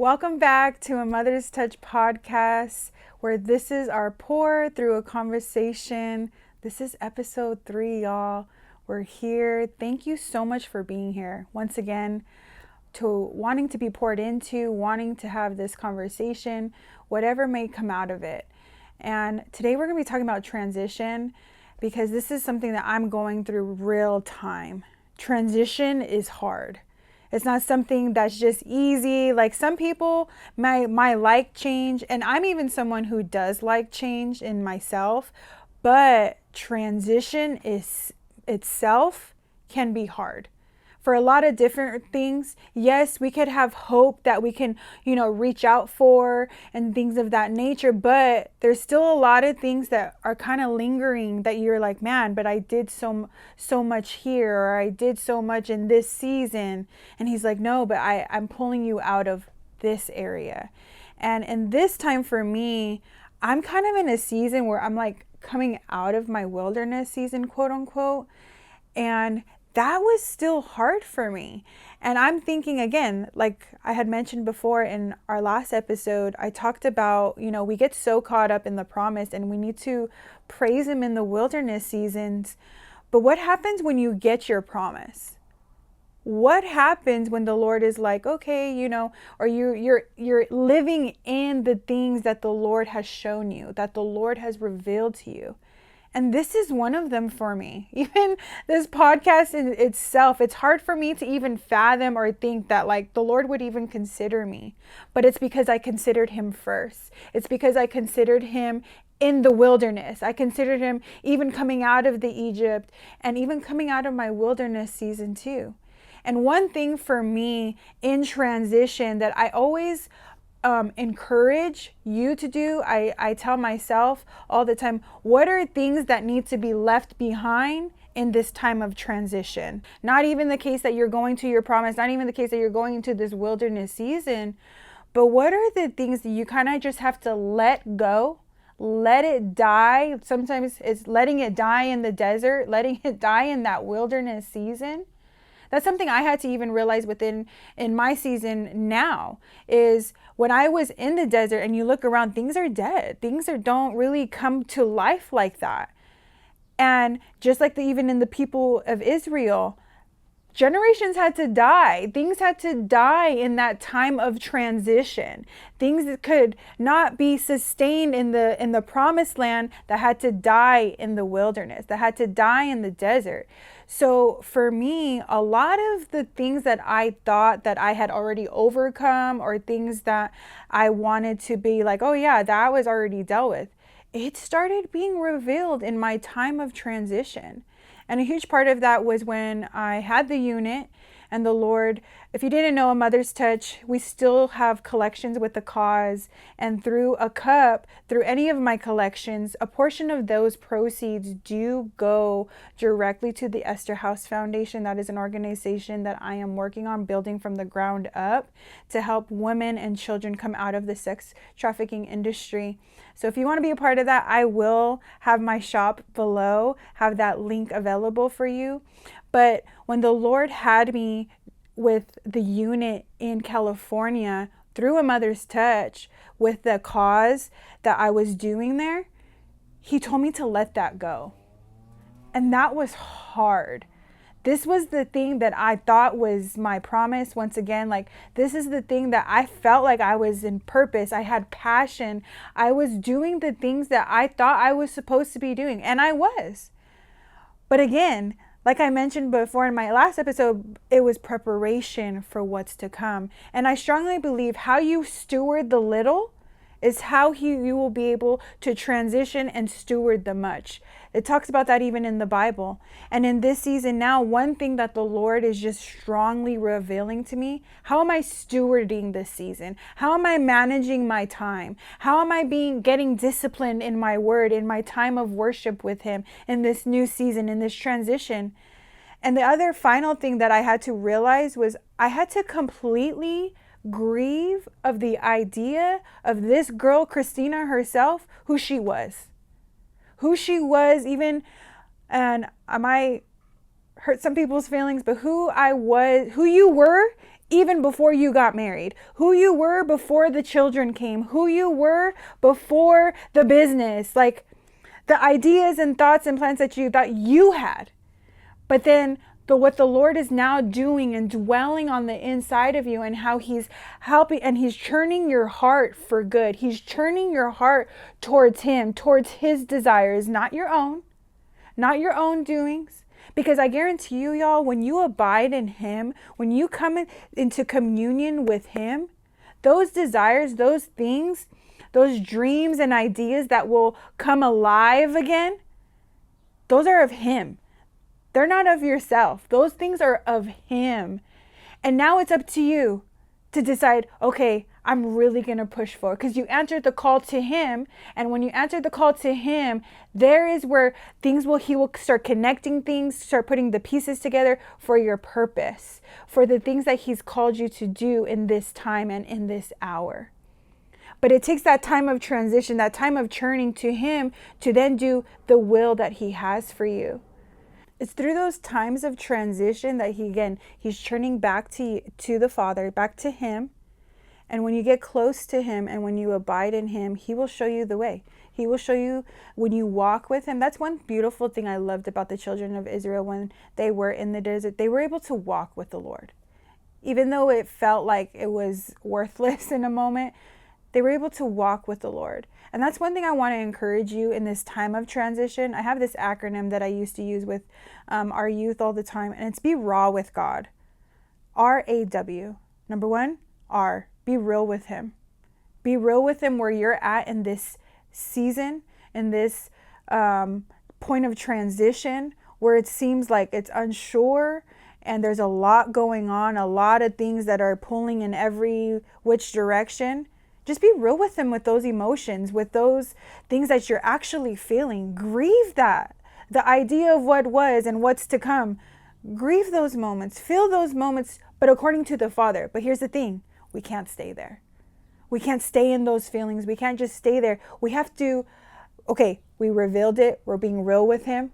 Welcome back to a Mother's Touch podcast, where this is our pour through a conversation. This is episode 3, y'all. We're here. Thank you so much for being here. Once again, to wanting to be poured into, wanting to have this conversation, whatever may come out of it. And today we're going to be talking about transition, because this is something that I'm going through real time. Transition is hard. It's not something that's just easy. Like some people might like change, and I'm even someone who does like change in myself, but transition is itself can be hard. For a lot of different things, yes, we could have hope that we can, reach out for and things of that nature, but there's still a lot of things that are kind of lingering that you're like, man, but I did so much here, or I did so much in this season. And he's like, no, but I'm pulling you out of this area. And in this time for me, I'm kind of in a season where I'm like coming out of my wilderness season, quote unquote. And that was still hard for me. And I'm thinking again, like I had mentioned before in our last episode, I talked about, we get so caught up in the promise and we need to praise him in the wilderness seasons. But what happens when you get your promise? What happens when the Lord is like, okay, or you're living in the things that the Lord has shown you, that the Lord has revealed to you? And this is one of them for me. Even this podcast in itself, it's hard for me to even fathom or think that like the Lord would even consider me. But it's because I considered him first. It's because I considered him in the wilderness. I considered him even coming out of the Egypt and even coming out of my wilderness season too. And one thing for me in transition that I always encourage you to do, I tell myself all the time, what are things that need to be left behind in this time of transition? Not even the case that you're going to your promise, not even the case that you're going into this wilderness season, but what are the things that you kind of just have to let go, let it die? Sometimes it's letting it die in the desert, letting it die in that wilderness season. That's something I had to even realize in my season now, is when I was in the desert and you look around, things are dead. Things don't really come to life like that. And just like even in the people of Israel, generations had to die. Things had to die in that time of transition. Things that could not be sustained in the promised land, that had to die in the wilderness, that had to die in the desert. So for me, a lot of the things that I thought that I had already overcome, or things that I wanted to be like, oh yeah, that was already dealt with, it started being revealed in my time of transition. And a huge part of that was when I had the unit, and the Lord, if you didn't know, a Mother's Touch, we still have collections with the cause. And through a cup, through any of my collections, a portion of those proceeds do go directly to the Esther House Foundation. That is an organization that I am working on building from the ground up to help women and children come out of the sex trafficking industry. So if you want to be a part of that, I will have my shop below, have that link available for you. But when the Lord had me with the unit in California through a Mother's Touch with the cause that I was doing there, he told me to let that go. And that was hard. This was the thing that I thought was my promise. Once again, like this is the thing that I felt like I was in purpose. I had passion. I was doing the things that I thought I was supposed to be doing. And I was. But again, like I mentioned before in my last episode, it was preparation for what's to come. And I strongly believe how you steward the little is how you will be able to transition and steward the much. It talks about that even in the Bible. And in this season now, one thing that the Lord is just strongly revealing to me, how am I stewarding this season? How am I managing my time? How am I getting disciplined in my word, in my time of worship with him in this new season, in this transition? And the other final thing that I had to realize was I had to completely grieve of the idea of this girl, Christina herself, who she was even, and hurt some people's feelings, but who you were even before you got married, who you were before the children came, who you were before the business, like the ideas and thoughts and plans that you thought you had. But then what the Lord is now doing and dwelling on the inside of you, and how he's helping and he's churning your heart for good. He's churning your heart towards him, towards his desires, not your own doings. Because I guarantee you, y'all, when you abide in him, when you come into communion with him, those desires, those things, those dreams and ideas that will come alive again, those are of him. They're not of yourself. Those things are of him. And now it's up to you to decide, okay, I'm really going to push forward, because you answered the call to him. And when you answer the call to him, there is where he will start connecting things, start putting the pieces together for your purpose, for the things that he's called you to do in this time and in this hour. But it takes that time of transition, that time of churning to him, to then do the will that he has for you. It's through those times of transition that he's churning back to the Father, back to him. And when you get close to him and when you abide in him, he will show you the way. He will show you when you walk with him. That's one beautiful thing I loved about the children of Israel when they were in the desert. They were able to walk with the Lord. Even though it felt like it was worthless in a moment, they were able to walk with the Lord. And that's one thing I want to encourage you in this time of transition. I have this acronym that I used to use with our youth all the time, and it's be raw with God. RAW. Number 1, R. Be real with him. Be real with him where you're at in this season, in this point of transition where it seems like it's unsure and there's a lot going on, a lot of things that are pulling in every which direction. Just be real with him with those emotions, with those things that you're actually feeling. Grieve that. The idea of what was and what's to come. Grieve those moments. Feel those moments, but according to the Father. But here's the thing. We can't stay there. We can't stay in those feelings. We can't just stay there. We have to, okay, we revealed it. We're being real with him.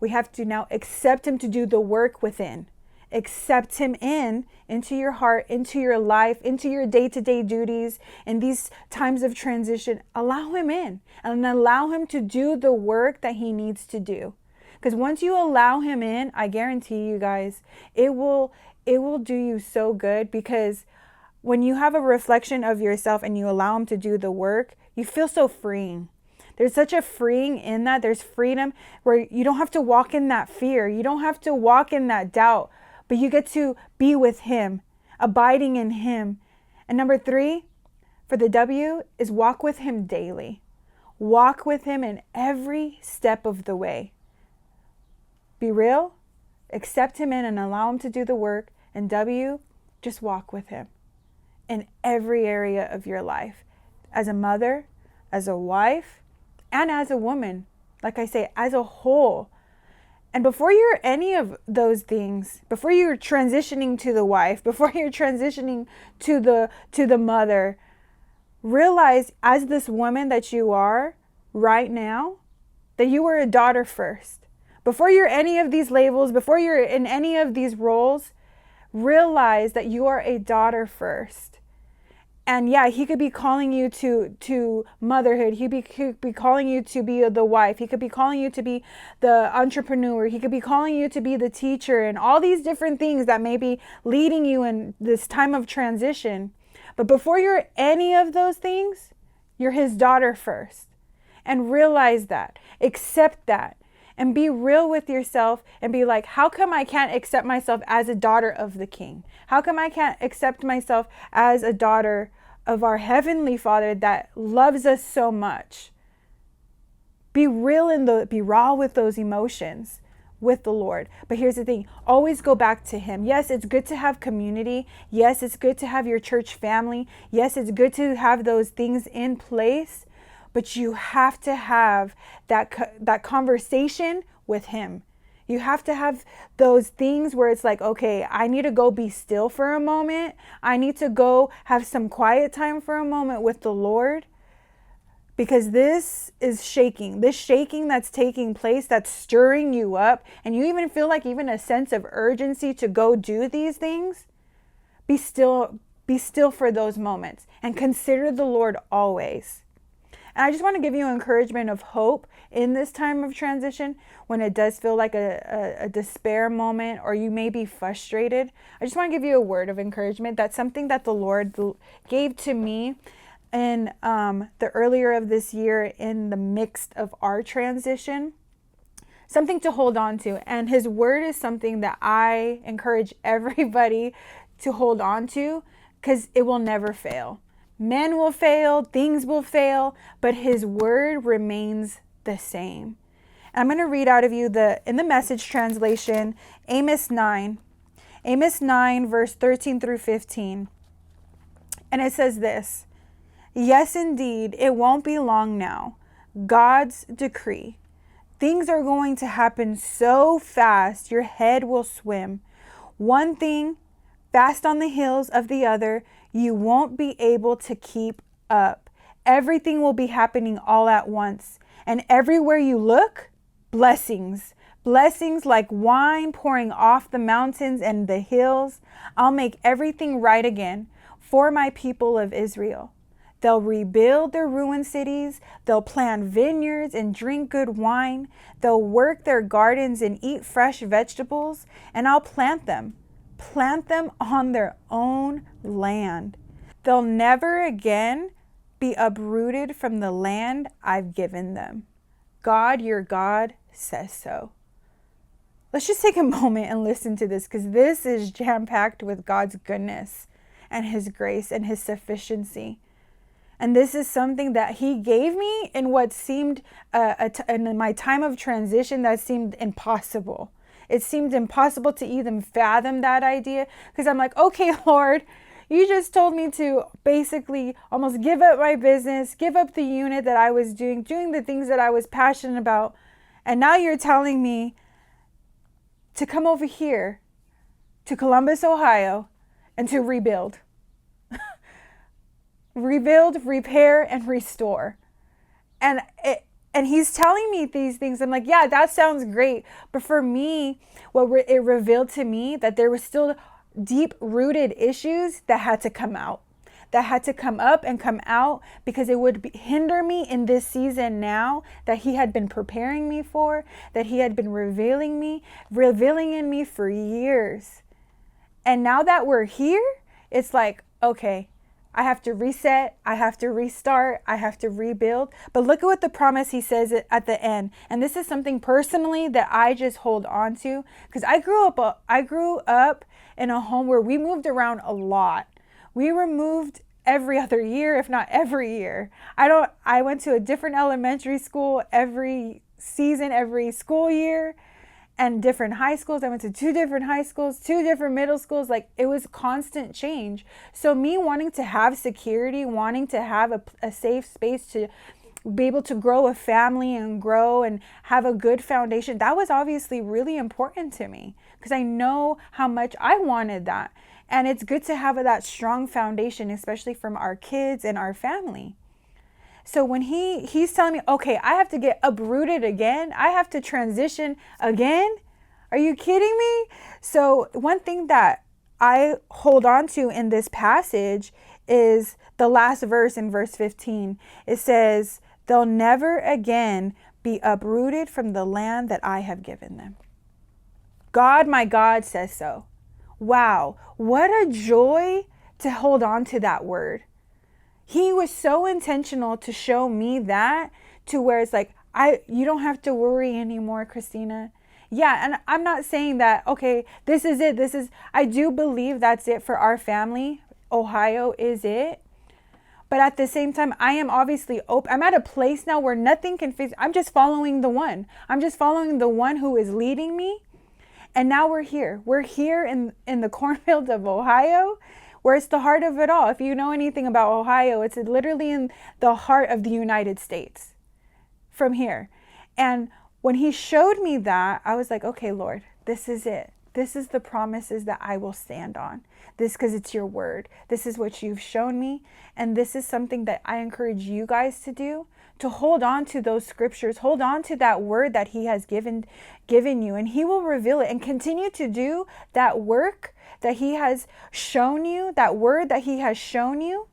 We have to now accept him to do the work within. Accept him into your heart, into your life, into your day-to-day duties. In these times of transition, allow him in and allow him to do the work that he needs to do. Because once you allow him in, I guarantee you guys, it will do you so good. Because when you have a reflection of yourself and you allow him to do the work, you feel so freeing. There's such a freeing in that. There's freedom where you don't have to walk in that fear. You don't have to walk in that doubt. But you get to be with him, abiding in him. And number 3, for the W, is walk with him daily. Walk with him in every step of the way. Be real, accept him in and allow him to do the work. And W, just walk with him in every area of your life. As a mother, as a wife, and as a woman. Like I say, as a whole. And before you're any of those things, before you're transitioning to the wife, before you're transitioning to the mother, realize as this woman that you are right now, that you were a daughter first. Before you're any of these labels, before you're in any of these roles, realize that you are a daughter first. And yeah, he could be calling you to motherhood. He could be calling you to be the wife. He could be calling you to be the entrepreneur. He could be calling you to be the teacher and all these different things that may be leading you in this time of transition. But before you're any of those things, you're his daughter first. And realize that. Accept that. And be real with yourself and be like, how come I can't accept myself as a daughter of the King? How come I can't accept myself as a daughter of our Heavenly Father that loves us so much? Be real be raw with those emotions with the Lord. But here's the thing, always go back to him. Yes, it's good to have community. Yes, it's good to have your church family. Yes, it's good to have those things in place. But you have to have that conversation with him. You have to have those things where it's like, okay, I need to go be still for a moment. I need to go have some quiet time for a moment with the Lord. because this is shaking. This shaking that's taking place, that's stirring you up, and you even feel like even a sense of urgency to go do these things. Be still for those moments and consider the Lord always. And I just want to give you encouragement of hope in this time of transition when it does feel like a despair moment or you may be frustrated. I just want to give you a word of encouragement. That's something that the Lord gave to me in the earlier of this year in the midst of our transition. Something to hold on to. And his word is something that I encourage everybody to hold on to because it will never fail. Men will fail, things will fail, but his word remains the same. And I'm going to read out of you in the Message translation, Amos 9 verse 13 through 15. And it says this: yes, indeed, it won't be long now. God's decree. Things are going to happen so fast, your head will swim. One thing fast on the heels of the other, you won't be able to keep up. Everything will be happening all at once. And everywhere you look, blessings. Blessings like wine pouring off the mountains and the hills. I'll make everything right again for my people of Israel. They'll rebuild their ruined cities. They'll plant vineyards and drink good wine. They'll work their gardens and eat fresh vegetables. And I'll plant them on their own land. They'll never again be uprooted from the land I've given them. God, your God, says so. Let's just take a moment and listen to this, because this is jam-packed with God's goodness and his grace and his sufficiency. And this is something that he gave me in what seemed, in my time of transition, that seemed impossible. It seemed impossible to even fathom that idea, because I'm like, okay, Lord, you just told me to basically almost give up my business, give up the unit that I was doing the things that I was passionate about. And now you're telling me to come over here to Columbus, Ohio, and to rebuild. Rebuild, repair, and restore. And he's telling me these things. I'm like, yeah, that sounds great. But for me, it revealed to me that there was still deep-rooted issues that had to come out, that had to come up and come out, because it would hinder me in this season now that he had been preparing me for, that he had been revealing in me for years. And now that we're here, it's like, okay, I have to reset, I have to restart, I have to rebuild. But look at what the promise he says at the end. And this is something personally that I just hold on to, because I grew up in a home where we moved around a lot. We were moved every other year, if not every year. I went to a different elementary school every season, every school year, and different high schools. I went to 2 different high schools, 2 different middle schools. Like, it was constant change. So me wanting to have security, wanting to have a safe space to be able to grow a family and grow and have a good foundation, that was obviously really important to me, because I know how much I wanted that. And it's good to have that strong foundation, especially from our kids and our family. So when he's telling me, okay, I have to get uprooted again, I have to transition again, are you kidding me? So one thing that I hold on to in this passage is the last verse in verse 15. It says, they'll never again be uprooted from the land that I have given them. God, my God, says so. Wow, what a joy to hold on to that word. He was so intentional to show me that, to where it's like, you don't have to worry anymore, Christina. Yeah, and I'm not saying that, okay, this is it. I do believe that's it for our family. Ohio is it. But at the same time, I am obviously open. I'm at a place now where nothing can fix. I'm just following the one. I'm just following the one who is leading me. And now we're here. We're here in the cornfields of Ohio, where it's the heart of it all. If you know anything about Ohio, it's literally in the heart of the United States from here. And when he showed me that, I was like, okay, Lord, this is it. This is the promises that I will stand on. This, because it's your word. This is what you've shown me. And this is something that I encourage you guys to do, to hold on to those scriptures, hold on to that word that he has given you, and he will reveal it, and continue to do that work that he has shown you, that word that he has shown you.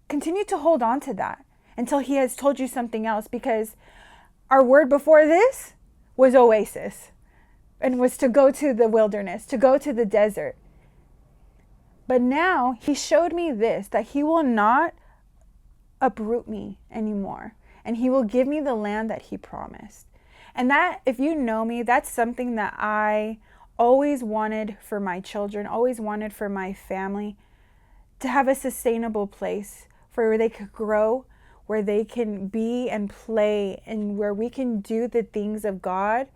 Continue to hold on to that until he has told you something else, because our word before this was oasis and was to go to the wilderness, to go to the desert. But now he showed me this, that he will not uproot me anymore, and he will give me the land that he promised. And that, if you know me, that's something that I always wanted for my children, always wanted for my family, to have a sustainable place for where they could grow, where they can be and play, and where we can do the things of God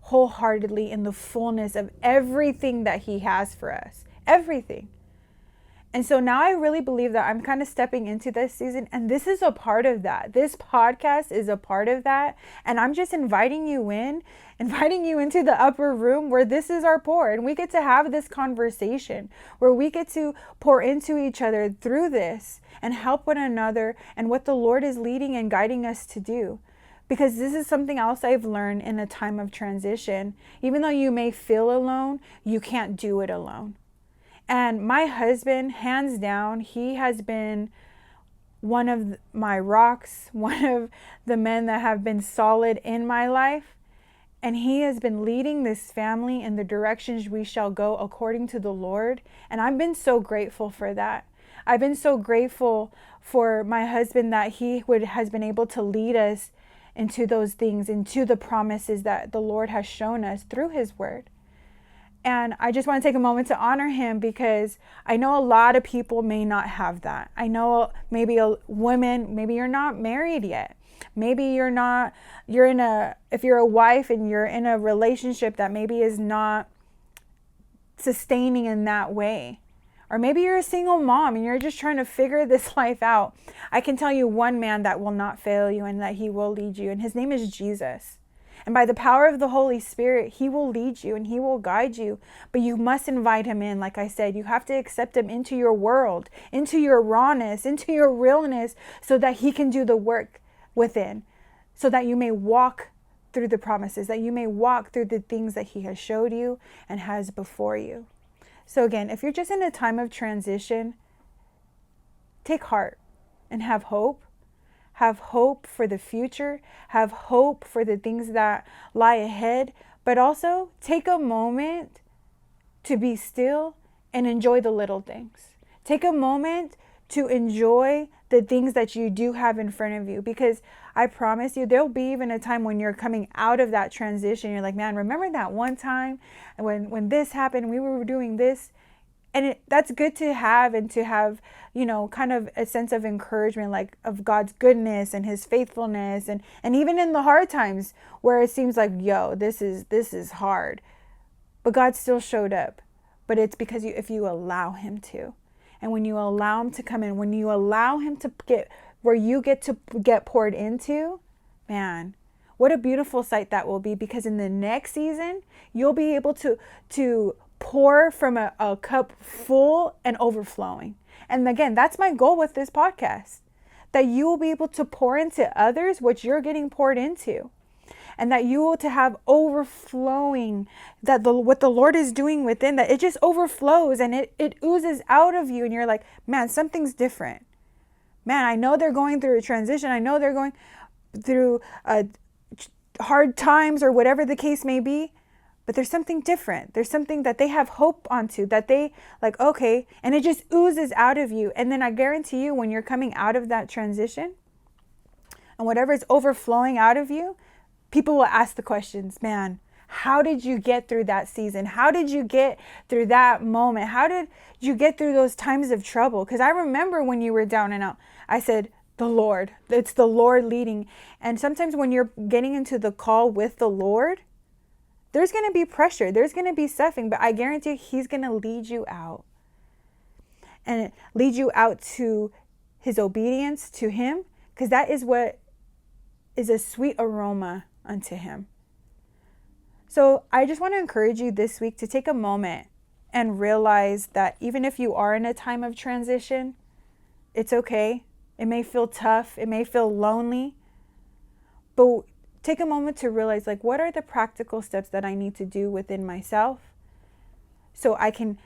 wholeheartedly in the fullness of everything that he has for us. Everything. And so now I really believe that I'm kind of stepping into this season, and this is a part of that. This podcast is a part of that. And I'm just inviting you into the upper room where this is our pour, and we get to have this conversation where we get to pour into each other through this and help one another and what the Lord is leading and guiding us to do. Because this is something else I've learned in a time of transition. Even though you may feel alone, you can't do it alone. And my husband, hands down, he has been one of my rocks, one of the men that have been solid in my life. And he has been leading this family in the directions we shall go according to the Lord. And I've been so grateful for that. I've been so grateful for my husband that he has been able to lead us into those things, into the promises that the Lord has shown us through his word. And I just want to take a moment to honor him, because I know a lot of people may not have that. I know maybe a woman, maybe you're not married yet. Maybe if you're a wife and you're in a relationship that maybe is not sustaining in that way. Or maybe you're a single mom and you're just trying to figure this life out. I can tell you one man that will not fail you and that he will lead you, and his name is Jesus. And by the power of the Holy Spirit, he will lead you and he will guide you. But you must invite him in. Like I said, you have to accept him into your world, into your rawness, into your realness, so that he can do the work within, so that you may walk through the promises, that you may walk through the things that he has showed you and has before you. So again, if you're just in a time of transition, take heart and have hope. Have hope for the future, have hope for the things that lie ahead, but also take a moment to be still and enjoy the little things. Take a moment to enjoy the things that you do have in front of you, because I promise you, there'll be even a time when you're coming out of that transition. You're like, man, remember that one time when this happened, we were doing this. And that's good to have, and to have, kind of a sense of encouragement, like of God's goodness and his faithfulness. And even in the hard times where it seems like, this is hard, but God still showed up. But it's because if you allow him to, and when you allow him to come in, when you allow him to get where you get to get poured into, man, what a beautiful sight that will be. Because in the next season, you'll be able to pour from a cup full and overflowing. And again, that's my goal with this podcast, that you will be able to pour into others what you're getting poured into, and that you will to have overflowing, that what the Lord is doing within, that it just overflows and it oozes out of you. And you're like, man, something's different. Man, I know they're going through a transition. I know they're going through hard times or whatever the case may be. But there's something different. There's something that they have hope onto, that they like, okay, and it just oozes out of you. And then I guarantee you, when you're coming out of that transition and whatever is overflowing out of you, people will ask the questions, man, how did you get through that season? How did you get through that moment? How did you get through those times of trouble? Because I remember when you were down and out, I said, the Lord, it's the Lord leading. And sometimes when you're getting into the call with the Lord, there's going to be pressure. There's going to be suffering, but I guarantee he's going to lead you out, and lead you out to his obedience to him, because that is what is a sweet aroma unto him. So I just want to encourage you this week to take a moment and realize that even if you are in a time of transition, it's okay. It may feel tough. It may feel lonely. But take a moment to realize, like, what are the practical steps that I need to do within myself so I can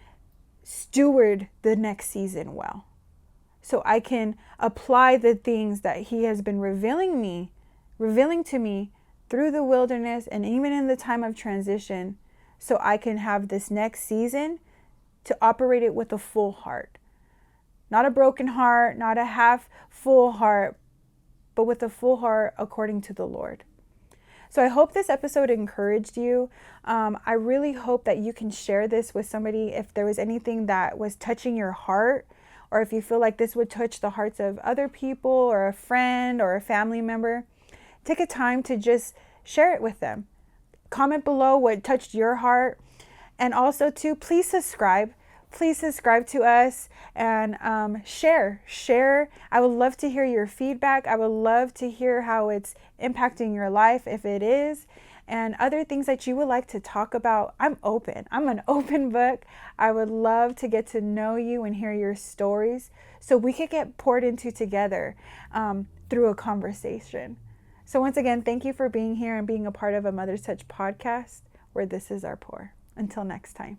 steward the next season well. So I can apply the things that he has been revealing to me through the wilderness and even in the time of transition, so I can have this next season to operate it with a full heart. Not a broken heart, not a half full heart, but with a full heart according to the Lord. So I hope this episode encouraged you. I really hope that you can share this with somebody if there was anything that was touching your heart, or if you feel like this would touch the hearts of other people or a friend or a family member. Take a time to just share it with them. Comment below what touched your heart. And also too, please subscribe. Please subscribe to us and share. I would love to hear your feedback. I would love to hear how it's impacting your life, if it is, and other things that you would like to talk about. I'm open. I'm an open book. I would love to get to know you and hear your stories so we could get poured into together through a conversation. So once again, thank you for being here and being a part of a Mother's Touch podcast, where this is our pour. Until next time.